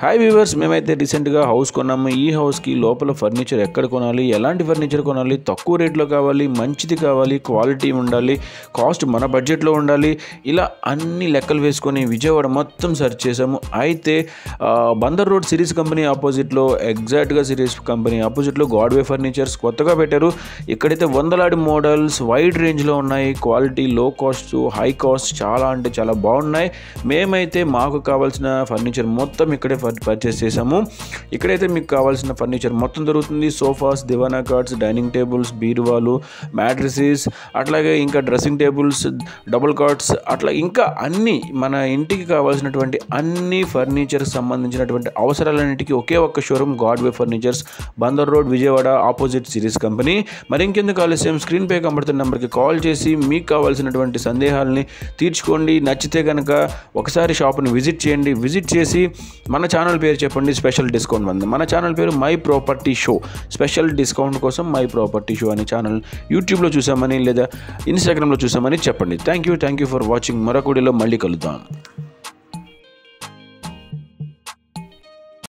Hi viewers, మేమైతే రీసెంట్గా house కొన్నాము. ఈ హౌస్కి లోపల ఫర్నిచర్ ఎక్కడ కొనాలి, ఎలాంటి ఫర్నిచర్ కొనాలి, తక్కువ రేట్లో కావాలి, మంచిది కావాలి, క్వాలిటీ ఉండాలి, కాస్ట్ మన బడ్జెట్లో ఉండాలి, ఇలా అన్ని లెక్కలు వేసుకొని విజయవాడ మొత్తం సెర్చ్ చేసాము. అయితే బందర్ రోడ్ సిరీస్ కంపెనీ ఆపోజిట్లో, ఎగ్జాక్ట్గా సిరీస్ కంపెనీ ఆపోజిట్లో గాడ్వే ఫర్నిచర్స్ కొత్తగా పెట్టారు. ఇక్కడైతే వందలాది మోడల్స్ వైడ్ రేంజ్లో ఉన్నాయి. క్వాలిటీ, లో కాస్ట్, హై కాస్ట్ చాలా అంటే చాలా బాగున్నాయి. మేమైతే మాకు కావాల్సిన ఫర్నిచర్ మొత్తం ఇక్కడే పర్చేస్ చేసాము. ఇక్కడైతే మీకు కావాల్సిన ఫర్నిచర్ మొత్తం దొరుకుతుంది. సోఫాస్, దివానా కార్డ్స్, డైనింగ్ టేబుల్స్, బీరువాలు, మ్యాట్రిసెస్, అట్లాగే ఇంకా డ్రెస్సింగ్ టేబుల్స్, డబుల్ కార్డ్స్, అట్లా ఇంకా అన్ని మన ఇంటికి కావాల్సినటువంటి అన్ని ఫర్నిచర్ సంబంధించినటువంటి అవసరాలన్నింటికి ఒకే ఒక్క showroom గాడ్వే furnitures, Bandar road, Vijayawada, opposite series company. మరి ఇంకెందుకు ఆలస్యం, స్క్రీన్ పై కనబడుతున్న నెంబర్కి కాల్ చేసి మీకు కావాల్సినటువంటి సందేహాలని తీర్చుకోండి. నచ్చితే కనుక ఒకసారి షాప్ని విజిట్ చేయండి. విజిట్ చేసి మన ఛానల్ పేరు చెప్పండి, స్పెషల్ డిస్కౌంట్ ఉంది. మన ఛానల్ పేరు my property show. Special discount కోసం మై ప్రాపర్టీ షో అనే ఛానల్ యూట్యూబ్లో చూసామని లేదా ఇన్స్టాగ్రామ్లో చూసామని చెప్పండి. Thank you for watching. మరొక వీడియోలో మళ్ళీ కలుద్దాం.